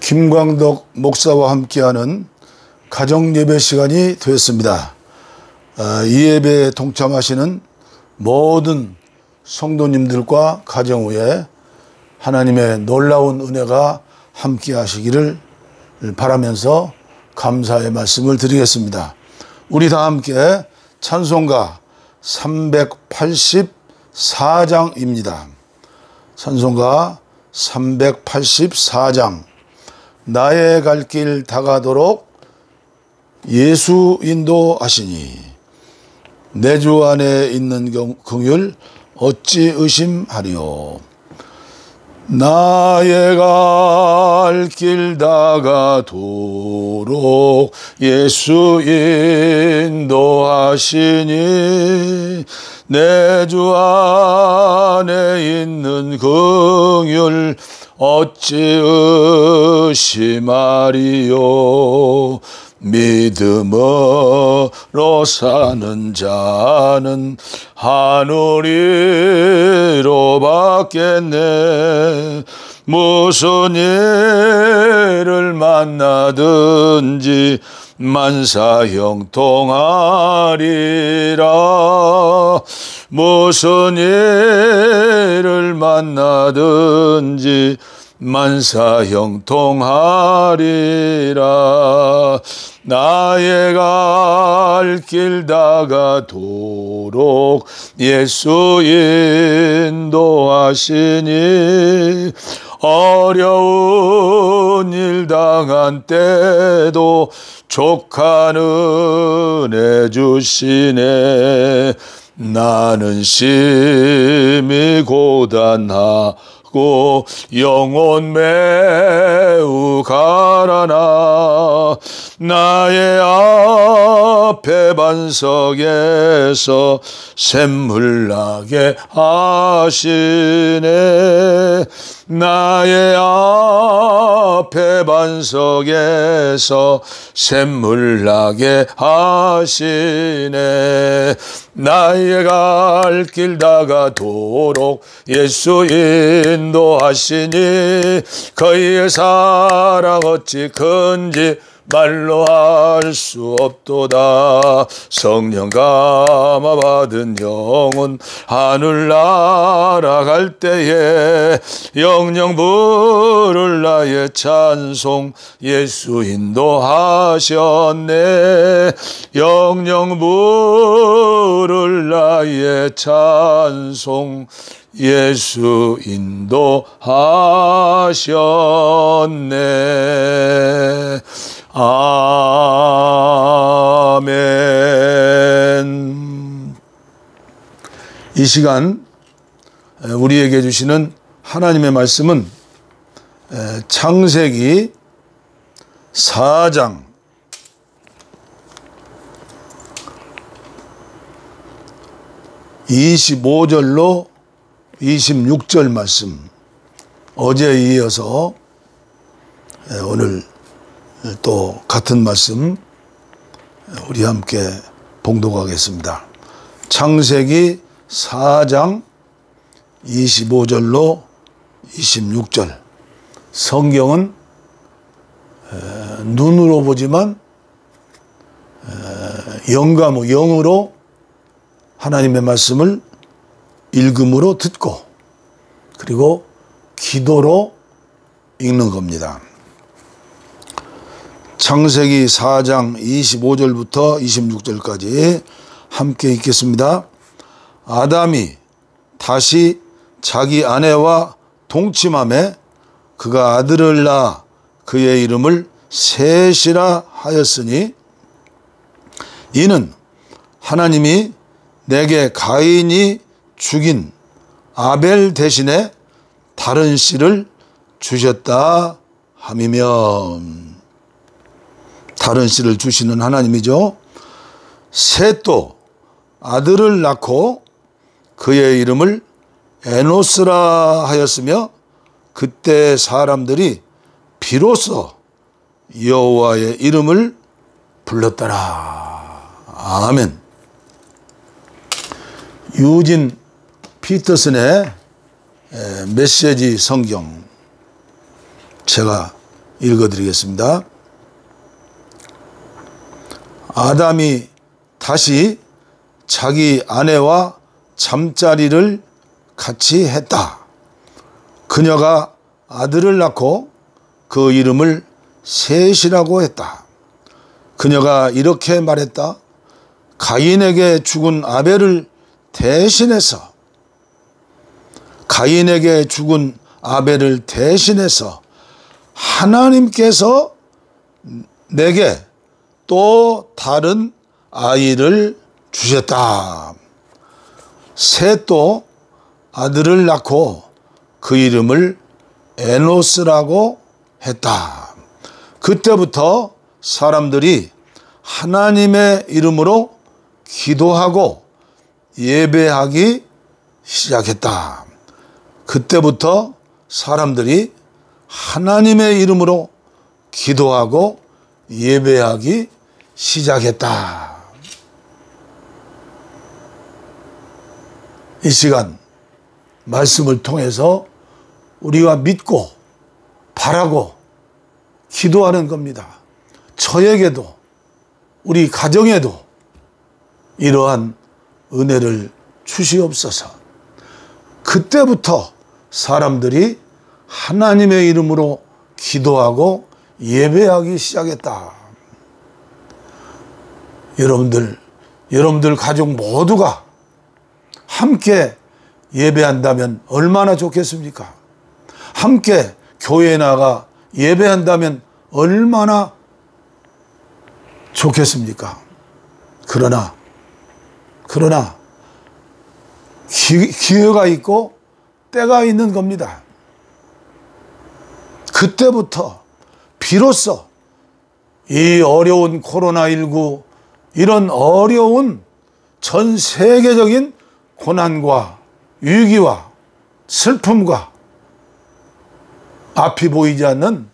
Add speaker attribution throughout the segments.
Speaker 1: 김광덕 목사와 함께하는 가정예배 시간이 되었습니다. 이 예배에 동참하시는 모든 성도님들과 가정 위에 하나님의 놀라운 은혜가 함께하시기를 바라면서 감사의 말씀을 드리겠습니다. 우리 다 함께 찬송가 384장입니다. 찬송가 384장. 나의 갈 길 다가도록 예수 인도하시니 내 주 안에 있는 긍휼 어찌 의심하리요. 나의 갈 길 다가도록 예수 인도하시니 내 주 안에 있는 긍휼 어찌 의심하리요. 믿음으로 사는 자는 하늘이로 받겠네. 무슨 일을 만나든지 만사형통하리라. 무슨 일을 만나든지 만사형통하리라. 나의 갈 길 다가도록 예수 인도하시니 어려운 일 당한 때도 족한 은혜 주시네. 나는 심히 고단하고 영혼 매우 가라나 나의 앞에 반석에서 샘물 나게 하시네. 나의 앞에 반석에서 샘물 나게 하시네. 나의 갈 길 다가도록 예수 인도하시니 그의 사랑 어찌 큰지 말로 할 수 없도다. 성령 감화 받은 영혼 하늘 날아갈 때에 영영 부를 나의 찬송 예수 인도하셨네. 영영 부를 나의 찬송 예수 인도하셨네. 아멘. 이 시간 우리에게 주시는 하나님의 말씀은 창세기 4장 25절로 26절 말씀, 어제에 이어서 오늘 또 같은 말씀 우리 함께 봉독하겠습니다. 창세기 4장 25절로 26절. 성경은 눈으로 보지만 영으로 하나님의 말씀을 읽음으로 듣고 그리고 기도로 읽는 겁니다. 창세기 4장 25절부터 26절까지 함께 읽겠습니다. 아담이 다시 자기 아내와 동침하매 그가 아들을 낳아 그의 이름을 셋이라 하였으니 이는 하나님이 내게 가인이 죽인 아벨 대신에 다른 씨를 주셨다 함이며. 다른 씨를 주시는 하나님이죠. 셋도 아들을 낳고 그의 이름을 에노스라 하였으며 그때 사람들이 비로소 여호와의 이름을 불렀더라. 아멘. 유진 피터슨의 메시지 성경 제가 읽어드리겠습니다. 아담이 다시 자기 아내와 잠자리를 같이 했다. 그녀가 아들을 낳고 그 이름을 셋이라고 했다. 그녀가 이렇게 말했다. 가인에게 죽은 아벨을 대신해서 하나님께서 내게 또 다른 아이를 주셨다. 셋도 아들을 낳고 그 이름을 에노스라고 했다. 그때부터 사람들이 하나님의 이름으로 기도하고 예배하기 시작했다. 그때부터 사람들이 하나님의 이름으로 기도하고 예배하기 시작했다. 이 시간 말씀을 통해서 우리가 믿고 바라고 기도하는 겁니다. 저에게도 우리 가정에도 이러한 은혜를 주시옵소서. 그때부터 사람들이 하나님의 이름으로 기도하고 예배하기 시작했다. 여러분들 가족 모두가 함께 예배한다면 얼마나 좋겠습니까? 함께 교회에 나가 예배한다면 얼마나 좋겠습니까? 그러나 기회가 있고 때가 있는 겁니다. 그때부터 비로소 이 어려운 코로나19 이런 어려운 전 세계적인 고난과 위기와 슬픔과 앞이 보이지 않는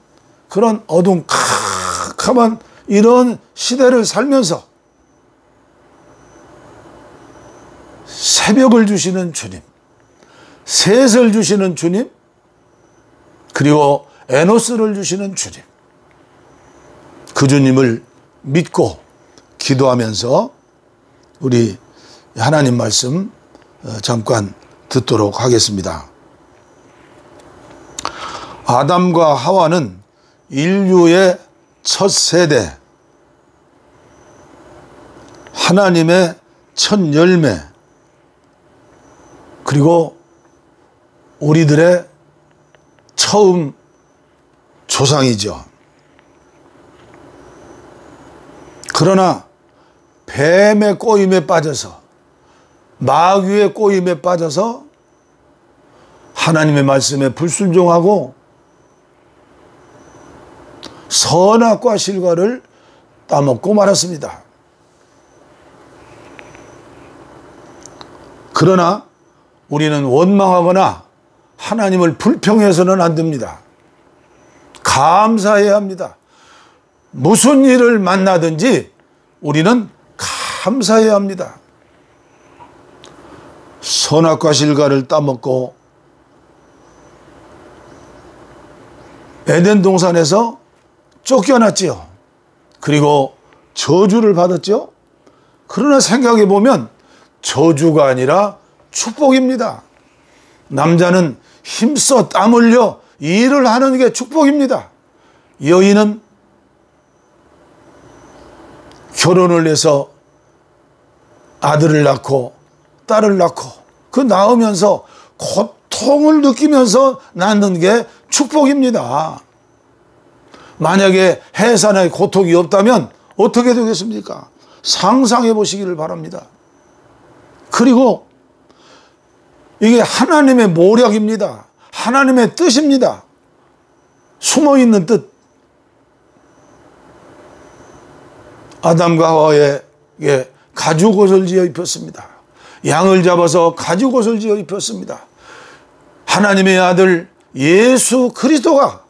Speaker 1: 그런 어둠캄캄한 이런 시대를 살면서 새벽을 주시는 주님, 셋을 주시는 주님, 그리고 에노스를 주시는 주님, 그 주님을 믿고 기도하면서 우리 하나님 말씀 잠깐 듣도록 하겠습니다. 아담과 하와는 인류의 첫 세대, 하나님의 첫 열매, 그리고 우리들의 처음 조상이죠. 그러나 뱀의 꼬임에 빠져서, 마귀의 꼬임에 빠져서 하나님의 말씀에 불순종하고 선악과 실과를 따먹고 말았습니다. 그러나 우리는 원망하거나 하나님을 불평해서는 안 됩니다. 감사해야 합니다. 무슨 일을 만나든지 우리는 감사해야 합니다. 선악과 실과를 따먹고 에덴 동산에서 쫓겨났지요. 그리고 저주를 받았죠. 그러나 생각해 보면 저주가 아니라 축복입니다. 남자는 힘써 땀 흘려 일을 하는 게 축복입니다. 여인은 결혼을 해서 아들을 낳고 딸을 낳고 그 낳으면서 고통을 느끼면서 낳는 게 축복입니다. 만약에 해산의 고통이 없다면 어떻게 되겠습니까? 상상해 보시기를 바랍니다. 그리고 이게 하나님의 모략입니다. 하나님의 뜻입니다. 숨어있는 뜻. 아담과 하와에게 가죽옷을 지어 입혔습니다. 양을 잡아서 가죽옷을 지어 입혔습니다. 하나님의 아들 예수 그리스도가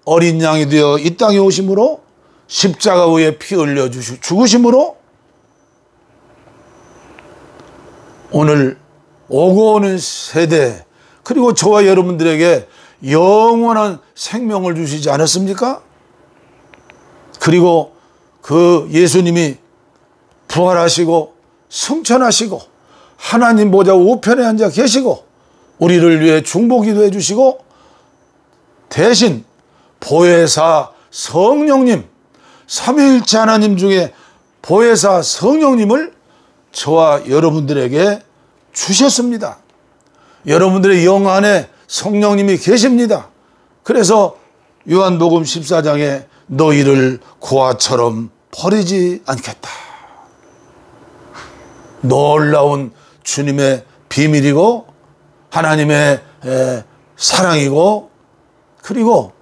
Speaker 1: 어린 양이 되어 이 땅에 오심으로 십자가 위에 피 흘려 죽으심으로 오늘 오고 오는 세대 그리고 저와 여러분들에게 영원한 생명을 주시지 않았습니까? 그리고 그 예수님이 부활하시고 승천하시고 하나님 보좌 우편에 앉아 계시고 우리를 위해 중보기도 해주시고 대신 보혜사 성령님, 삼위일체 하나님 중에 보혜사 성령님을 저와 여러분들에게 주셨습니다. 여러분들의 영 안에 성령님이 계십니다. 그래서 요한복음 14장에 너희를 고아처럼 버리지 않겠다. 놀라운 주님의 비밀이고 하나님의 사랑이고 그리고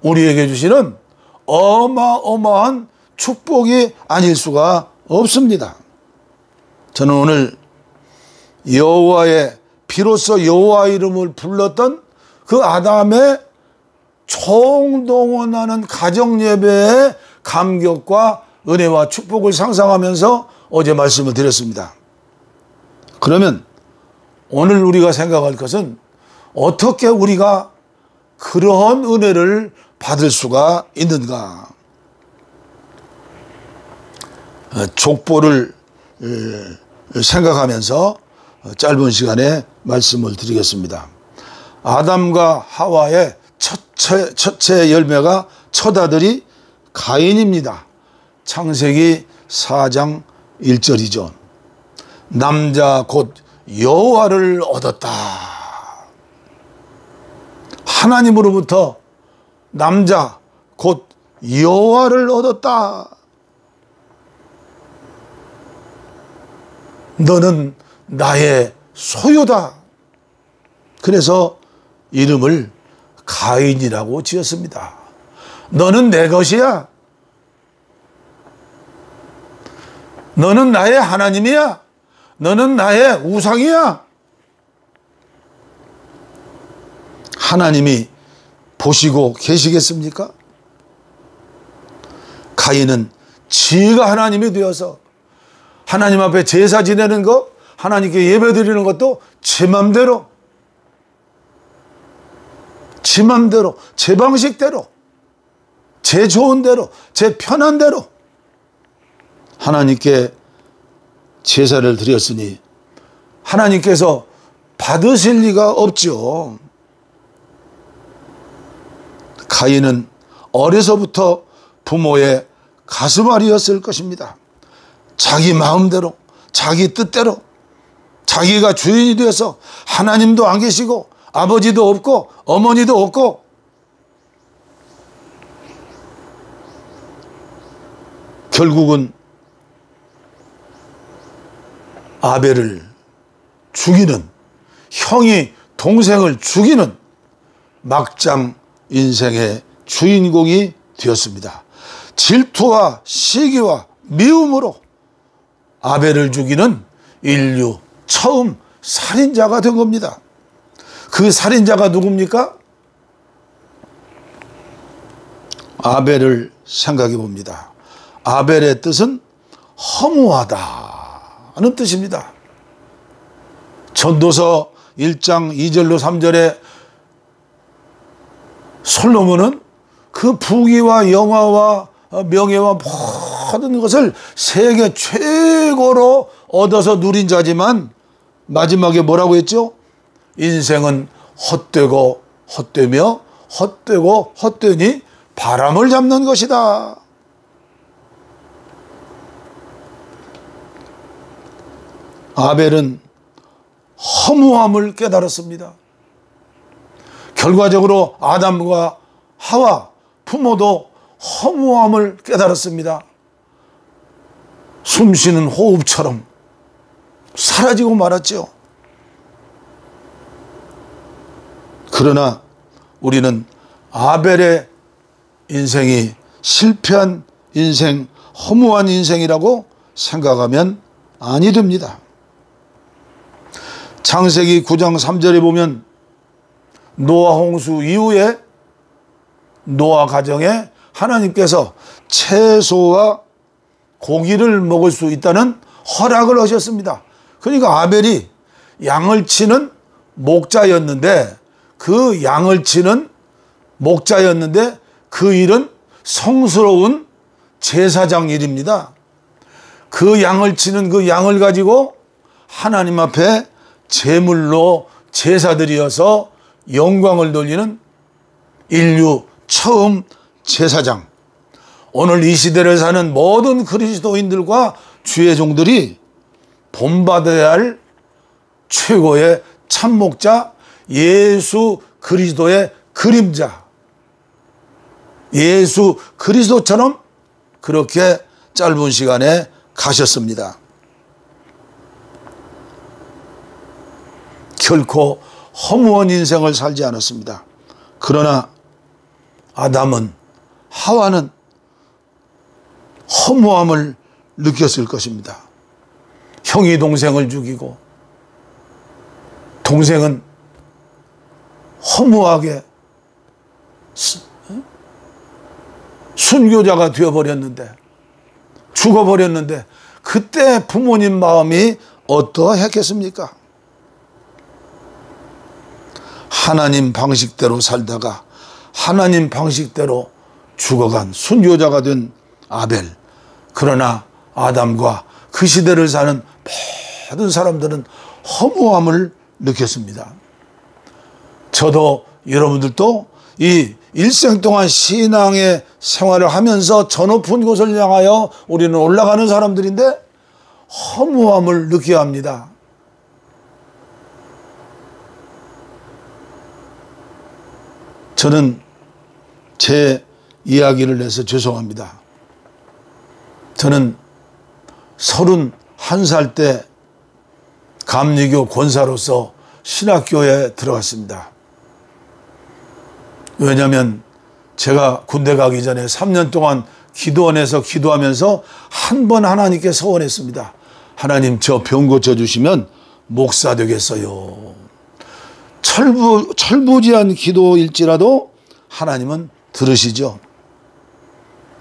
Speaker 1: 우리에게 주시는 어마어마한 축복이 아닐 수가 없습니다. 저는 오늘 여호와의 비로소 여호와 이름을 불렀던 그 아담의 총동원하는 가정예배의 감격과 은혜와 축복을 상상하면서 어제 말씀을 드렸습니다. 그러면 오늘 우리가 생각할 것은 어떻게 우리가 그러한 은혜를 받을 수가 있는가. 족보를 생각하면서 짧은 시간에 말씀을 드리겠습니다. 아담과 하와의 첫째 열매가 첫 아들이 가인입니다. 창세기 4장 1절이죠. 남자 곧 여호와를 얻었다. 하나님으로부터 남자 곧 여호와를 얻었다. 너는 나의 소유다. 그래서 이름을 가인이라고 지었습니다. 너는 내 것이야. 너는 나의 하나님이야. 너는 나의 우상이야. 하나님이 보시고 계시겠습니까? 가인은 지가 하나님이 되어서 하나님 앞에 제사 지내는 것, 하나님께 예배 드리는 것도 제 맘대로, 제 방식대로, 제 좋은 대로, 제 편한 대로 하나님께 제사를 드렸으니 하나님께서 받으실 리가 없죠. 가인은 어려서부터 부모의 가슴앓이였을 것입니다. 자기 마음대로, 자기 뜻대로, 자기가 주인이 되어서 하나님도 안 계시고 아버지도 없고 어머니도 없고 결국은 아벨을 죽이는, 형이 동생을 죽이는 막장 인생의 주인공이 되었습니다. 질투와 시기와 미움으로 아벨을 죽이는 인류 처음 살인자가 된 겁니다. 그 살인자가 누굽니까? 아벨을 생각해 봅니다. 아벨의 뜻은 허무하다는 뜻입니다. 전도서 1장 2절로 3절에 솔로몬은 그 부귀와 영화와 명예와 모든 것을 세계 최고로 얻어서 누린 자지만 마지막에 뭐라고 했죠? 인생은 헛되고 헛되며 헛되고 헛되니 바람을 잡는 것이다. 아벨은 허무함을 깨달았습니다. 결과적으로 아담과 하와 부모도 허무함을 깨달았습니다. 숨쉬는 호흡처럼 사라지고 말았죠. 그러나 우리는 아벨의 인생이 실패한 인생, 허무한 인생이라고 생각하면 아니 됩니다. 창세기 9장 3절에 보면 노아 홍수 이후에 노아 가정에 하나님께서 채소와 고기를 먹을 수 있다는 허락을 하셨습니다. 그러니까 아벨이 양을 치는 목자였는데 그 양을 치는 목자였는데 그 일은 성스러운 제사장 일입니다. 그 양을 치는 그 양을 가지고 하나님 앞에 제물로 제사드리어서 영광을 돌리는 인류 처음 제사장. 오늘 이 시대를 사는 모든 그리스도인들과 주의 종들이 본받아야 할 최고의 참목자 예수 그리스도의 그림자, 예수 그리스도처럼 그렇게 짧은 시간에 가셨습니다. 결코 허무한 인생을 살지 않았습니다. 그러나 아담은, 하와는 허무함을 느꼈을 것입니다. 형이 동생을 죽이고 동생은 허무하게 순교자가 되어버렸는데, 죽어버렸는데 그때 부모님 마음이 어떠했겠습니까? 하나님 방식대로 살다가 하나님 방식대로 죽어간 순교자가 된 아벨. 그러나 아담과 그 시대를 사는 모든 사람들은 허무함을 느꼈습니다. 저도 여러분들도 이 일생 동안 신앙의 생활을 하면서 저 높은 곳을 향하여 우리는 올라가는 사람들인데 허무함을 느껴야 합니다. 저는 제 이야기를 해서 죄송합니다. 저는 31살 때 감리교 권사로서 신학교에 들어갔습니다. 왜냐하면 제가 군대 가기 전에 3년 동안 기도원에서 기도하면서 한 번 하나님께 서원했습니다. 하나님, 저 병 고쳐주시면 목사 되겠어요. 철부지한 기도일지라도 하나님은 들으시죠.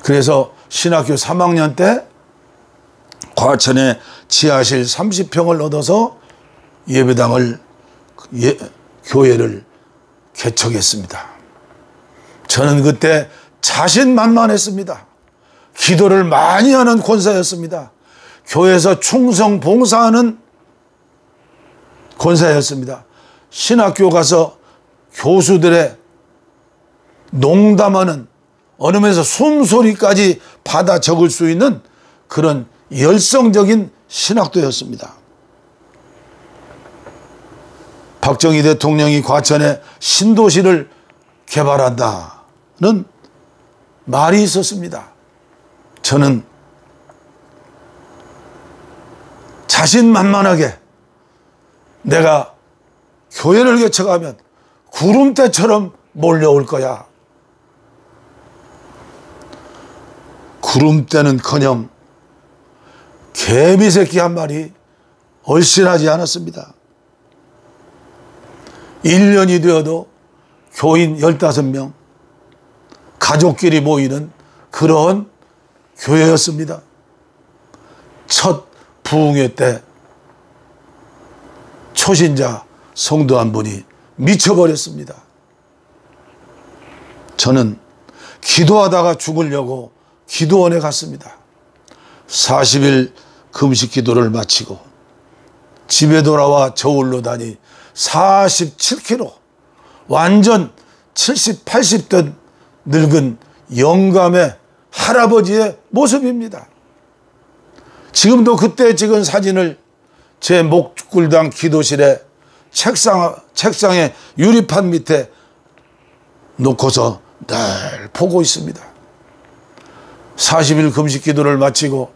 Speaker 1: 그래서 신학교 3학년 때 과천에 지하실 30평을 얻어서 예배당을, 교회를 개척했습니다. 저는 그때 자신만만했습니다. 기도를 많이 하는 권사였습니다. 교회에서 충성 봉사하는 권사였습니다. 신학교 가서 교수들의 농담하는, 언음에서 숨소리까지 받아 적을 수 있는 그런 열성적인 신학도였습니다. 박정희 대통령이 과천에 신도시를 개발한다는 말이 있었습니다. 저는 자신만만하게 내가 교회를 개척하면 구름대처럼 몰려올 거야. 구름대는커녕 개미새끼 한 마리 얼씬하지 않았습니다. 1년이 되어도 교인 15명, 가족끼리 모이는 그런 교회였습니다. 첫 부흥회 때 초신자 성도 한 분이 미쳐버렸습니다. 저는 기도하다가 죽으려고 기도원에 갔습니다. 40일 금식 기도를 마치고 집에 돌아와 저울로 다니 47kg, 완전 70, 80 된 늙은 영감의 할아버지의 모습입니다. 지금도 그때 찍은 사진을 제 목굴당 기도실에 책상의 유리판 밑에 놓고서 늘 보고 있습니다. 40일 금식 기도를 마치고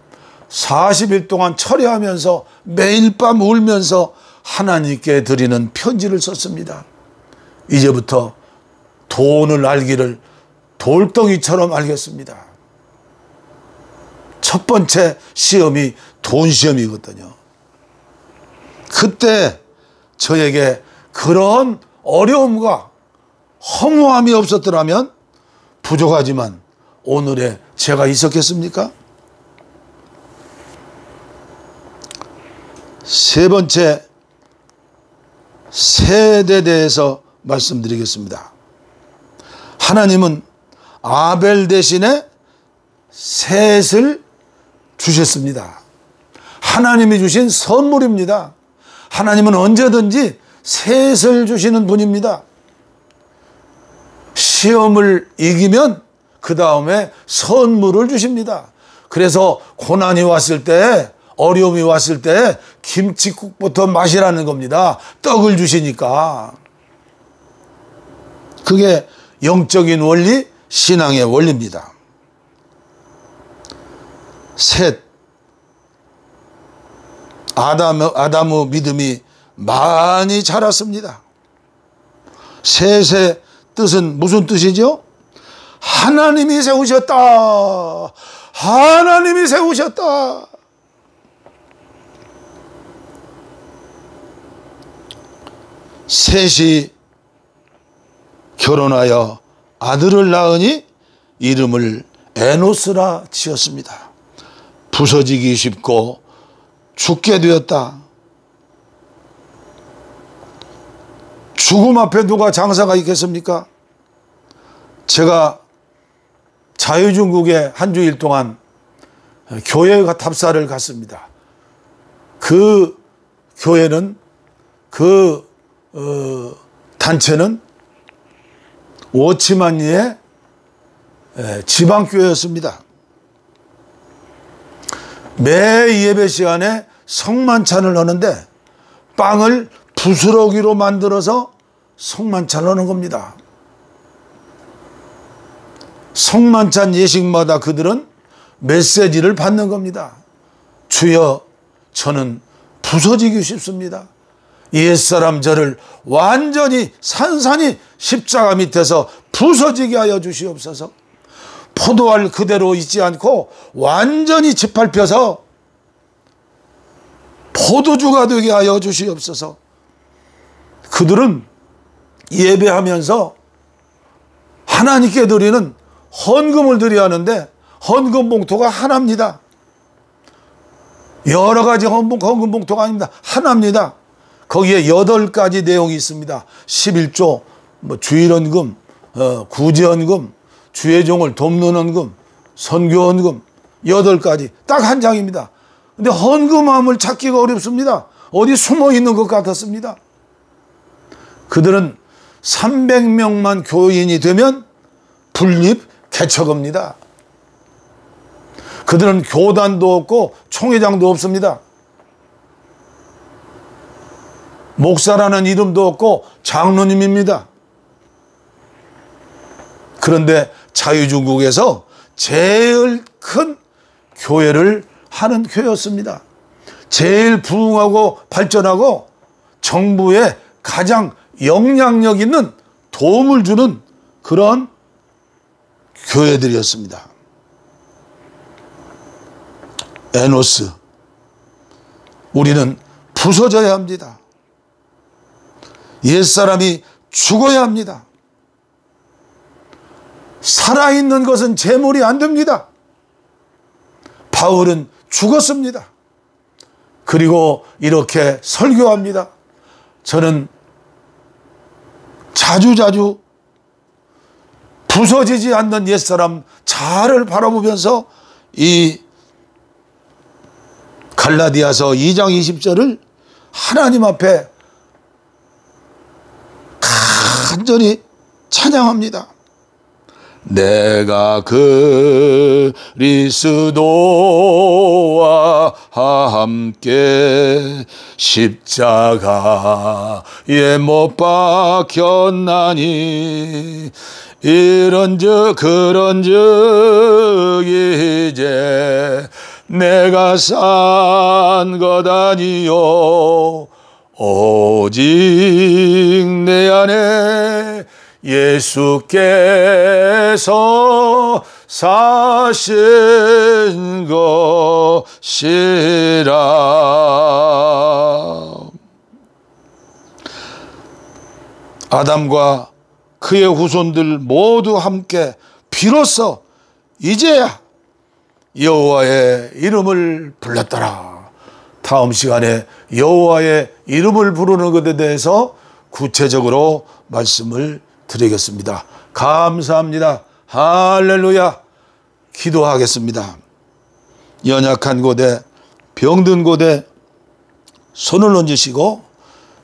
Speaker 1: 40일 동안 철회하면서 매일 밤 울면서 하나님께 드리는 편지를 썼습니다. 이제부터 돈을 알기를 돌덩이처럼 알겠습니다. 첫 번째 시험이 돈 시험이거든요. 그때 저에게 그런 어려움과 허무함이 없었더라면 부족하지만 오늘의 제가 있었겠습니까? 세 번째, 세대에 대해서 말씀드리겠습니다. 하나님은 아벨 대신에 셋을 주셨습니다. 하나님이 주신 선물입니다. 하나님은 언제든지 셋을 주시는 분입니다. 시험을 이기면 그 다음에 선물을 주십니다. 그래서 고난이 왔을 때, 어려움이 왔을 때 김칫국부터 마시라는 겁니다. 떡을 주시니까. 그게 영적인 원리, 신앙의 원리입니다. 셋, 아담의 믿음이 많이 자랐습니다. 셋의 뜻은 무슨 뜻이죠? 하나님이 세우셨다. 하나님이 세우셨다. 셋이 결혼하여 아들을 낳으니 이름을 에노스라 지었습니다. 부서지기 쉽고 죽게 되었다. 죽음 앞에 누가 장사가 있겠습니까? 제가 자유중국에 한 주일 동안 교회 답사를 갔습니다. 그 교회는, 그 단체는 워치만리의 지방교회였습니다. 매 예배 시간에 성만찬을 하는데 빵을 부스러기로 만들어서 성만찬을 하는 겁니다. 성만찬 예식마다 그들은 메시지를 받는 겁니다. 주여, 저는 부서지기 쉽습니다. 옛사람 저를 완전히 산산히 십자가 밑에서 부서지게 하여 주시옵소서. 포도알 그대로 있지 않고 완전히 짓밟혀서 포도주가 되게 하여 주시옵소서. 그들은 예배하면서 하나님께 드리는 헌금을 드려야 하는데 헌금 봉투가 하나입니다. 여러 가지 헌금 봉투가 아닙니다. 하나입니다. 거기에 8가지 내용이 있습니다. 11조, 주일헌금, 구제헌금, 주의 종을 돕는 헌금, 선교헌금, 8가지 딱 한 장입니다. 근데 헌금함을 찾기가 어렵습니다. 어디 숨어 있는 것 같았습니다. 그들은 300명만 교인이 되면 분립 개척합니다. 그들은 교단도 없고 총회장도 없습니다. 목사라는 이름도 없고 장로님입니다. 그런데 자유중국에서 제일 큰 교회를 하는 교회였습니다. 제일 부흥하고 발전하고 정부에 가장 영향력 있는 도움을 주는 그런 교회들이었습니다. 에노스, 우리는 부서져야 합니다. 옛사람이 죽어야 합니다. 살아있는 것은 재물이 안 됩니다. 바울은 죽었습니다. 그리고 이렇게 설교합니다. 저는 자주자주 부서지지 않는 옛사람 자아를 바라보면서 이 갈라디아서 2장 20절을 하나님 앞에 간절히 찬양합니다. 내가 그리스도와 함께 십자가에 못 박혔나니 이런즉 그런즉 이제 내가 산 것 아니요 오직 내 안에 예수께서 사신 것이라. 아담과 그의 후손들 모두 함께 비로소 이제야 여호와의 이름을 불렀더라. 다음 시간에 여호와의 이름을 부르는 것에 대해서 구체적으로 말씀을 드리겠습니다. 감사합니다. 할렐루야. 기도하겠습니다. 연약한 곳에, 병든 곳에 손을 얹으시고,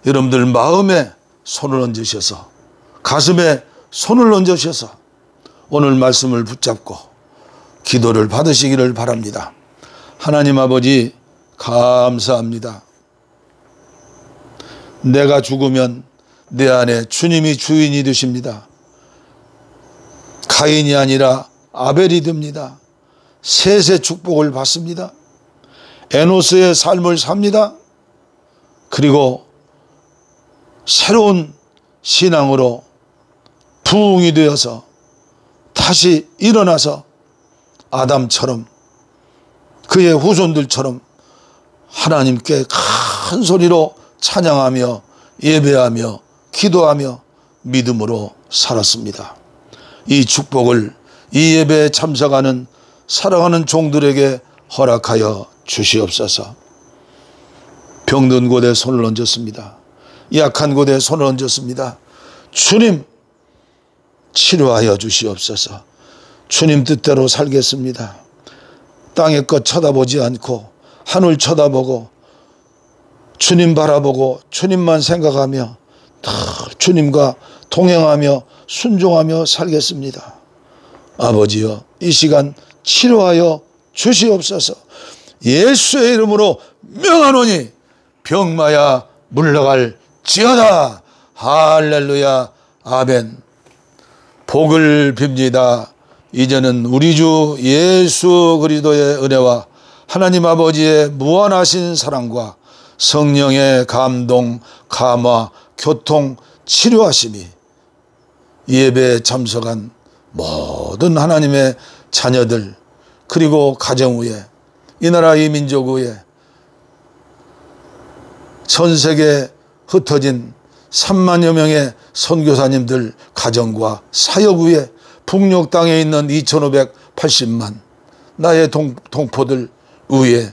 Speaker 1: 여러분들 마음에 손을 얹으셔서, 가슴에 손을 얹으셔서 오늘 말씀을 붙잡고 기도를 받으시기를 바랍니다. 하나님 아버지, 감사합니다. 내가 죽으면 내 안에 주님이 주인이 되십니다. 가인이 아니라 아벨이 됩니다. 셋의 축복을 받습니다. 에노스의 삶을 삽니다. 그리고 새로운 신앙으로 부흥이 되어서 다시 일어나서 아담처럼 그의 후손들처럼 하나님께 큰 소리로 찬양하며 예배하며 기도하며 믿음으로 살았습니다. 이 축복을 이 예배에 참석하는 사랑하는 종들에게 허락하여 주시옵소서. 병든 곳에 손을 얹었습니다. 약한 곳에 손을 얹었습니다. 주님, 치료하여 주시옵소서. 주님 뜻대로 살겠습니다. 땅의 것 쳐다보지 않고 하늘 쳐다보고 주님 바라보고 주님만 생각하며 다 주님과 동행하며 순종하며 살겠습니다. 아버지여, 이 시간 치료하여 주시옵소서. 예수의 이름으로 명하노니 병마야 물러갈지어다. 할렐루야. 아멘. 복을 빕니다. 이제는 우리 주 예수 그리스도의 은혜와 하나님 아버지의 무한하신 사랑과 성령의 감동, 감화, 교통, 치료하심이 예배에 참석한 모든 하나님의 자녀들, 그리고 가정 위에, 이 나라 이 민족 위에, 전 세계에 흩어진 3만여 명의 선교사님들 가정과 사역 위에, 북녘 땅에 있는 2580만 나의 동포들 위에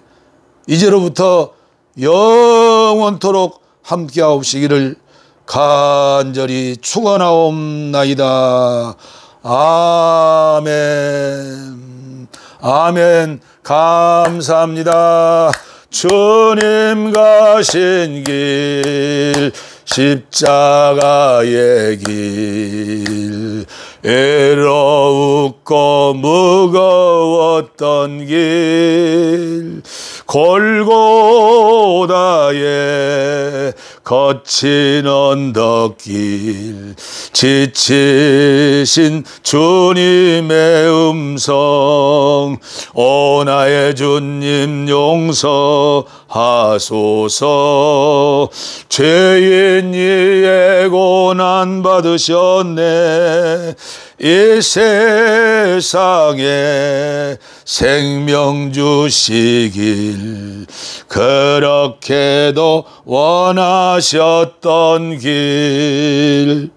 Speaker 1: 이제로부터 영원토록 함께하옵시기를 간절히 축원하옵나이다. 아멘. 아멘. 감사합니다. 주님 가신 길, 십자가의 길, 애로웠고 무거웠던 길, 골고다의 거친 언덕길, 지치신 주님의 음성, 오 나의 주님 용서하소서. 죄인이 고난 받으셨네. 이 세상에 생명 주시길 그렇게도 원하셨던 길,